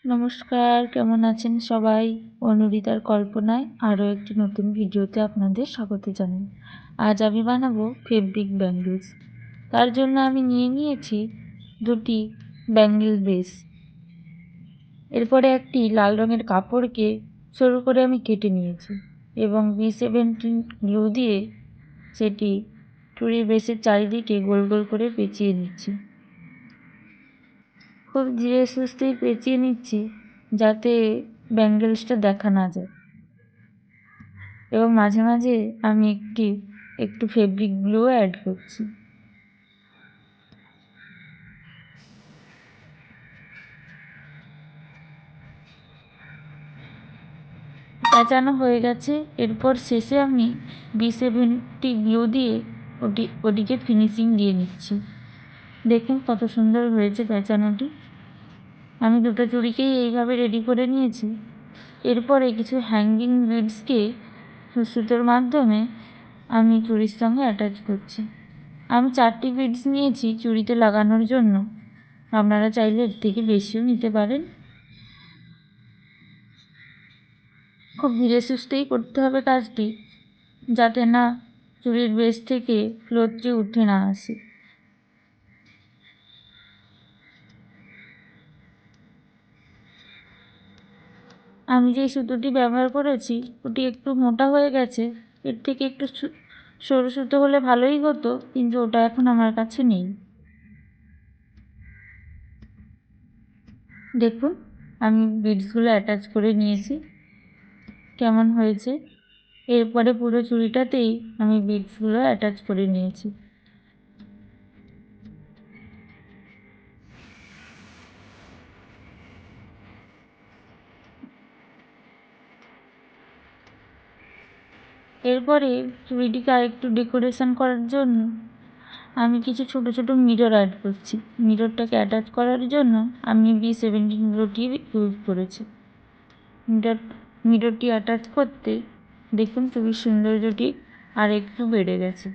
নমস্কার, কেমন আছেন সবাই? অনুরিতার কল্পনায় আরও একটি নতুন ভিডিওতে আপনাদের স্বাগত জানাই। আজ আমি বানাবো ফেব্রিক ব্যাঙ্গলস। তার জন্য আমি নিয়ে নিয়েছি দুটি ব্যাঙ্গেল বেস। এরপরে একটি লাল রঙের কাপড়কে সরু করে আমি কেটে নিয়েছি এবং B17 গ্লু দিয়ে সেটি চুড়ির বেসের চারিদিকে গোল গোল করে পেঁচিয়ে নিচ্ছি। খুব ধীরে সুস্থেই পেঁচিয়ে নিচ্ছি যাতে ব্যাঙ্গেলসটা দেখা না যায়, এবং মাঝে মাঝে আমি একটু ফেব্রিক গ্লুও অ্যাড করছি। পেঁচানো হয়ে গেছে। এরপর শেষে আমি B70 গ্লু দিয়ে ওটিকে ফিনিশিং দিয়ে নিচ্ছি। দেখুন কত সুন্দর হয়েছে পেঁচানোটি। আমি দুটো চুড়িকেই এইভাবে রেডি করে নিয়েছি। এরপরে কিছু হ্যাঙ্গিং বিডসকে সুতোর মাধ্যমে আমি চুড়ির সঙ্গে অ্যাটাচ করছি। আমি 4টি বিডস নিয়েছি চুড়িতে লাগানোর জন্য, আপনারা চাইলে এর থেকে বেশিও নিতে পারেন। খুব ধীরে সুস্থেই করতে হবে কাজটি, যাতে না চুড়ির বেস থেকে ফ্লোরটি উঠে না আসে। আমি যে সুতোটি ব্যবহার করেছি ওটি একটু মোটা হয়ে গেছে। এর থেকে একটু সরু সুতো হলে ভালোই হতো, কিন্তু ওটা এখন আমার কাছে নেই। দেখুন আমি বিডসগুলো অ্যাটাচ করে নিয়েছি, কেমন হয়েছে। এরপরে পুরো চুড়িটাতেই আমি বিডসগুলো অ্যাটাচ করে নিয়েছি। এরপরে চুড়িটিকে আরেকটু ডেকোরেশন করার জন্য আমি কিছু ছোট ছোট মিরর অ্যাড করছি। মিররটাকে অ্যাটাচ করার জন্য আমি B17 গ্লুটি ইউজ করেছি। মিররটি অ্যাটাচ করতে দেখুন চুড়ির সৌন্দর্যটি আর একটু বেড়ে গেছে।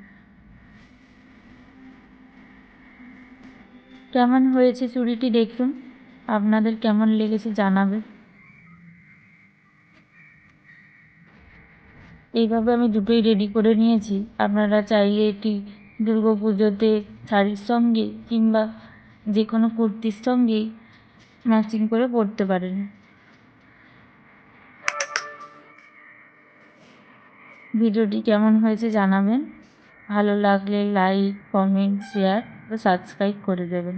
কেমন হয়েছে চুড়িটি দেখুন, আপনাদের কেমন লেগেছে জানাবেন। এইভাবে আমি দুটোই রেডি করে নিয়েছি। আপনারা চাইলে এটি দুর্গাপুজোতে শাড়ির সঙ্গে কিংবা যে কোনো কুর্তির সঙ্গেই ম্যাচিং করে পরতে পারেন। ভিডিওটি কেমন হয়েছে জানাবেন। ভালো লাগলে লাইক, কমেন্ট, শেয়ার ও সাবস্ক্রাইব করে দেবেন।